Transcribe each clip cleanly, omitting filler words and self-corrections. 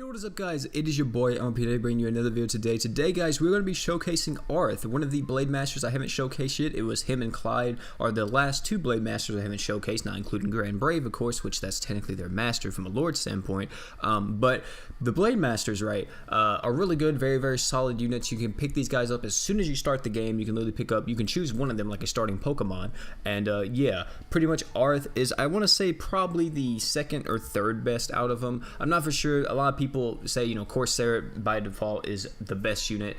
What is up, guys? It is your boy today, bringing you another video today. Today, guys, we're going to be showcasing Arth, one of the Blade Masters I haven't showcased yet. It was him and Clyde are the last two Blade Masters I haven't showcased, not including Grand Brave, of course, which that's technically their master from a Lord standpoint. But the Blade Masters, right, are really good, very, very solid units. You can pick these guys up as soon as you start the game. You can literally pick up, you can choose one of them like a starting Pokemon. And yeah, pretty much Arth is, I want to say, probably the second or third best out of them. I'm not for sure. A lot of people say, you know, Corsair by default is the best unit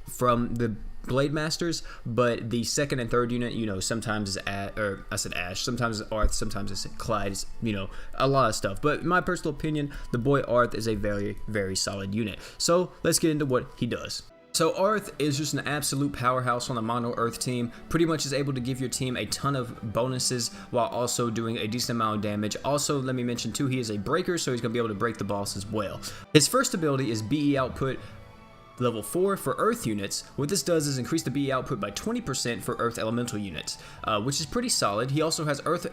from the Blade Masters, but the second and third unit, you know, sometimes is Ash, sometimes it's Arth, sometimes it's Clyde, it's, you know, a lot of stuff. But in my personal opinion, the boy Arth is a very, very solid unit. So let's get into what he does. So Arth is just an absolute powerhouse on the Mono Earth team, pretty much is able to give your team a ton of bonuses while also doing a decent amount of damage. Also, let me mention too, he is a breaker, so he's going to be able to break the boss as well. His first ability is BE output level 4 for Earth units. What this does is increase the BE output by 20% for Earth Elemental units, which is pretty solid. He also has Earth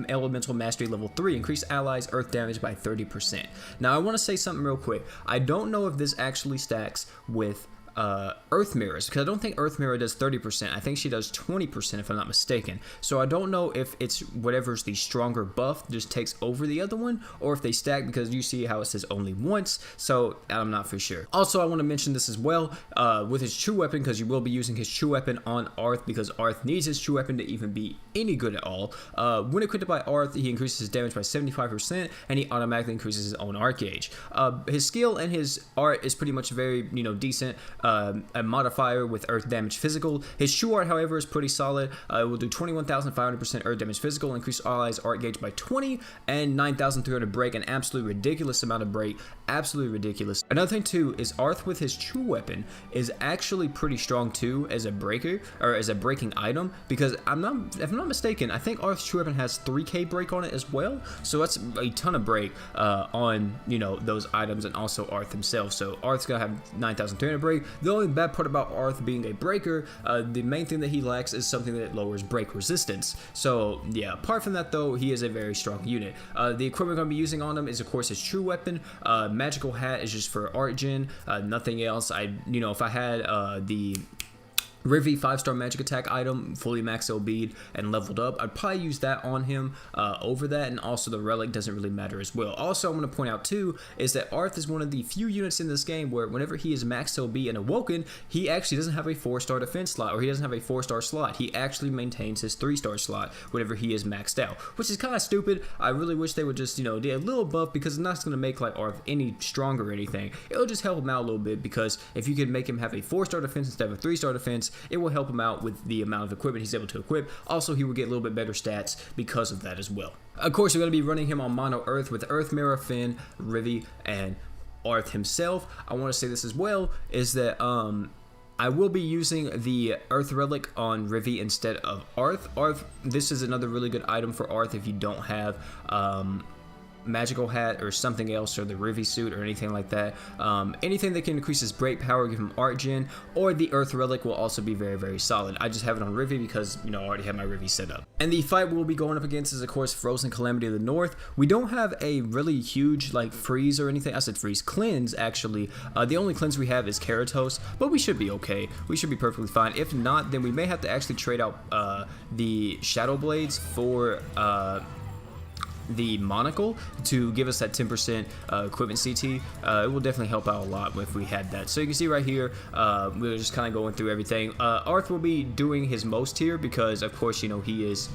Elemental Mastery level 3, increase allies Earth damage by 30%. Now I want to say something real quick. I don't know if this actually stacks with Earth Mirrors, because I don't think Earth Mirror does 30%. I think she does 20% if I'm not mistaken. So I don't know if it's whatever's the stronger buff just takes over the other one, or if they stack, because you see how it says only once, so I'm not for sure. Also, I want to mention this as well with his true weapon, because you will be using his true weapon on Arth, because Arth needs his true weapon to even be any good at all. When equipped by Arth, he increases his damage by 75%, and he automatically increases his own art gauge. His skill and his art is pretty much very, you know, decent. A modifier with Earth damage physical. His true art, however, is pretty solid. It will do 21,500% Earth damage physical, increase allies art gauge by 20, and 9,300 break, an absolute ridiculous amount of break. Absolutely ridiculous. Another thing too is Arth with his true weapon is actually pretty strong too as a breaker, or as a breaking item, because if I'm not mistaken, I think Arth's true weapon has 3k break on it as well, so that's a ton of break on, you know, those items, and also Arth himself. So Arth's gonna have 9,300 break. The only bad part about Arth being a breaker, the main thing that he lacks is something that lowers break resistance. So yeah, apart from that though, he is a very strong unit. The equipment I'm going to be using on him is of course his true weapon. Magical hat is just for art gen, nothing else. You know, if I had the Rivi 5-star magic attack item, fully max LB'd and leveled up, I'd probably use that on him over that, and also the relic doesn't really matter as well. Also, I'm going to point out too is that Arth is one of the few units in this game where whenever he is max LB and Awoken, he actually doesn't have a 4-star defense slot, or he doesn't have a 4-star slot. He actually maintains his 3-star slot whenever he is maxed out, which is kind of stupid. I really wish they would just, you know, do a little buff, because it's not going to make like Arth any stronger or anything. It'll just help him out a little bit, because if you could make him have a 4-star defense instead of a 3-star defense, it will help him out with the amount of equipment he's able to equip. Also, he will get a little bit better stats because of that as well. Of course, we're going to be running him on Mono Earth with Earth Mirror, Finn, Rivi, and Arth himself. I want to say this as well, is that I will be using the Earth Relic on Rivi instead of Arth. This is another really good item for Arth if you don't have magical hat or something else, or the Rivi suit or anything like that. Anything that can increase his break power, give him art gen, or the Earth Relic will also be very, very solid. I just have it on Rivi because, you know, I already have my Rivi set up. And the fight we'll be going up against is of course Frozen Calamity of the North. We don't have a really huge like freeze or anything. I said freeze, cleanse actually. The only cleanse we have is Keratos, but we should be okay. We should be perfectly fine. If not, then we may have to actually trade out the Shadow Blades for the monocle to give us that 10% equipment CT. It will definitely help out a lot if we had that. So you can see right here, we're just kind of going through everything. Arth will be doing his most here because, of course, you know, he is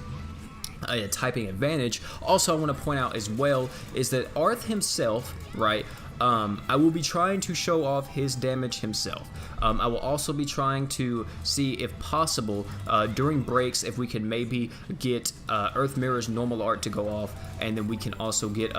a typing advantage. Also, I want to point out as well is that Arth himself, right, I will be trying to show off his damage himself. I will also be trying to see if possible during breaks if we can maybe get Earth Mirror's normal art to go off, and then we can also get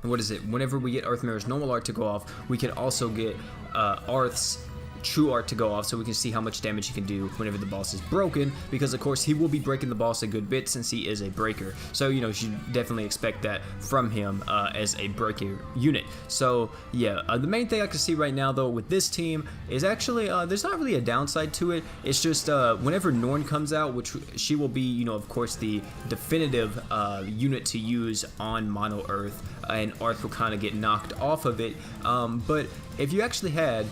whenever we get Earth Mirror's normal art to go off, we can also get Arth's true art to go off so we can see how much damage he can do whenever the boss is broken, because of course he will be breaking the boss a good bit since he is a breaker. So you should definitely expect that from him as a breaker unit. So yeah, the main thing I can see right now though with this team is actually there's not really a downside to it. It's just whenever Norn comes out, which she will be of course the definitive unit to use on Mono Earth, and Arth will kind of get knocked off of it. But if you actually had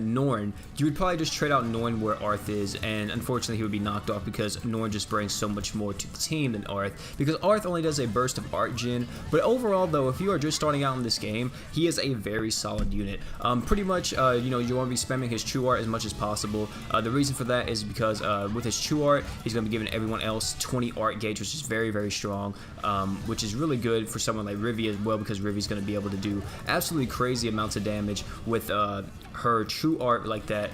Norn, you would probably just trade out Norn where Arth is, and unfortunately he would be knocked off because Norn just brings so much more to the team than Arth, because Arth only does a burst of art gen. But overall though, if you are just starting out in this game, he is a very solid unit. Pretty much you want to be spamming his true art as much as possible. The reason for that is because with his true art, he's going to be giving everyone else 20 art gauge, which is very, very strong, which is really good for someone like Rivi as well, because Rivi's going to be able to do absolutely crazy amounts of damage with her true art like that,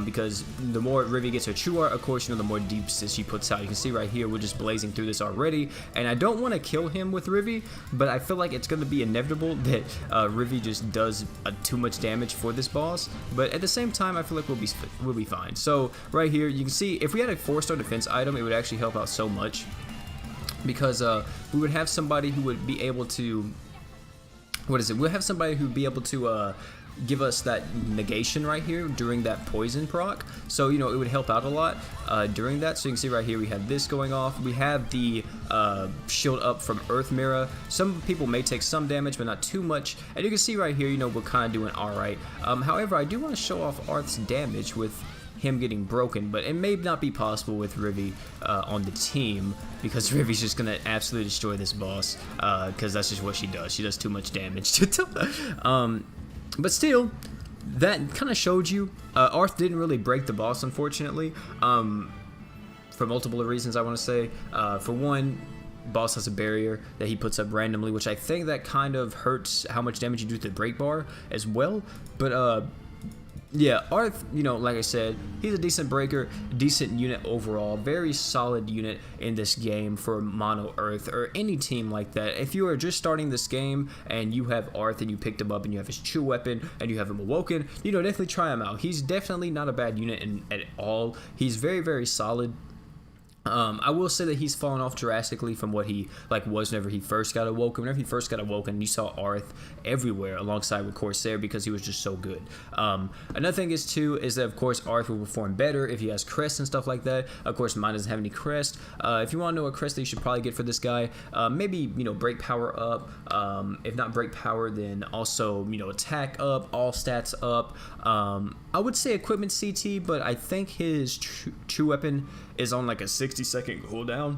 because the more Rivi gets her true art, of course, the more deep she puts out. You can see right here, we're just blazing through this already, and I don't want to kill him with Rivi, but I feel like it's going to be inevitable that Rivi just does too much damage for this boss. But at the same time, I feel like we'll be fine. So right here, you can see if we had a 4-star defense item, it would actually help out so much, because we would have somebody who would be able to, we'll have somebody who would be able to give us that negation right here during that poison proc. So it would help out a lot during that. So you can see right here we have this going off. We have the shield up from Earth Mirror. Some people may take some damage, but not too much. And you can see right here, we're kind of doing alright. However, I do want to show off Arth's damage with him getting broken, but it may not be possible with Rivi on the team, because Rivi's just gonna absolutely destroy this boss, because that's just what she does. She does too much damage. But still, that kind of showed you Arth didn't really break the boss, unfortunately, for multiple reasons. I want to say, for one, boss has a barrier that he puts up randomly, which I think that kind of hurts how much damage you do to the break bar as well. But yeah, Arth, like I said, he's a decent breaker, decent unit overall, very solid unit in this game for Mono Earth or any team like that. If you are just starting this game and you have Arth and you picked him up and you have his true weapon and you have him awoken, definitely try him out. He's definitely not a bad unit at all. He's very, very solid. I will say that he's fallen off drastically from what he was whenever he first got awoken. Whenever he first got awoken, you saw Arth everywhere alongside with Corsair, because he was just so good. Another thing is that of course Arth will perform better if he has crest and stuff like that. Of course mine doesn't have any crest. If you want to know a crest that you should probably get for this guy, maybe break power up. If not break power, then also attack up, all stats up. I would say equipment CT, but I think his true weapon is on like a 60-second cooldown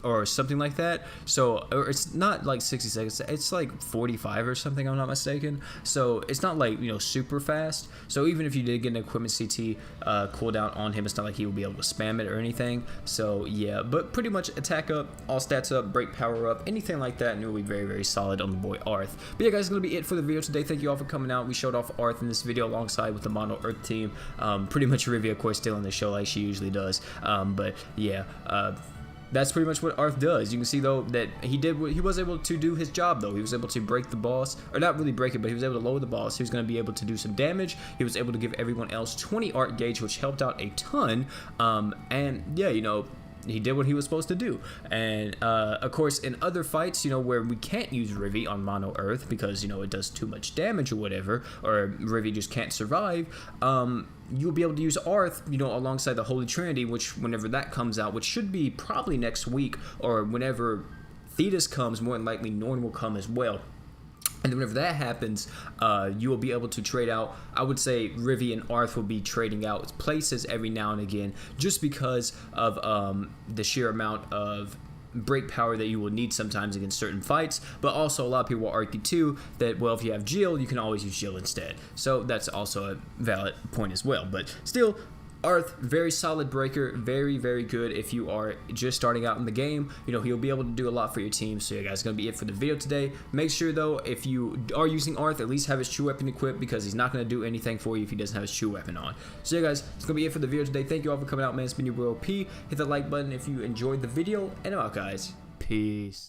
or something like that. So, or it's not like 60 seconds, it's like 45 or something, I'm not mistaken. So it's not like super fast. So even if you did get an equipment CT cooldown on him, it's not like he will be able to spam it or anything. So yeah, but pretty much attack up, all stats up, break power up, anything like that, and it will be very, very solid on the boy Arth. But yeah guys, it's gonna be it for the video today. Thank you all for coming out. We showed off Arth in this video alongside with the Mono Earth team. Pretty much Rivi of course still in the show like she usually does. But yeah, that's pretty much what Arth does. You can see though that he was able to do his job though. He was able to break the boss, or not really break it, but he was able to lower the boss. He was going to be able to do some damage. He was able to give everyone else 20 art gauge, which helped out a ton. And yeah, he did what he was supposed to do. And of course in other fights where we can't use Rivi on Mono Earth because it does too much damage or whatever, or Rivi just can't survive, you'll be able to use Arth alongside the Holy Trinity, which whenever that comes out, which should be probably next week, or whenever Thetis comes, more than likely Norn will come as well. And then whenever that happens, you will be able to trade out. I would say Rivi and Arth will be trading out places every now and again, just because of the sheer amount of break power that you will need sometimes against certain fights. But also a lot of people will argue too that, well, if you have Jill, you can always use Jill instead. So that's also a valid point as well. But still, Arth, very solid breaker, very, very good if you are just starting out in the game. He'll be able to do a lot for your team. So yeah guys, gonna be it for the video today. Make sure though, if you are using Arth, at least have his true weapon equipped, because he's not gonna do anything for you if he doesn't have his true weapon on. So yeah guys, it's gonna be it for the video today. Thank you all for coming out, man. It's been your boy OP. Hit the like button if you enjoyed the video, and I'm out guys. Peace.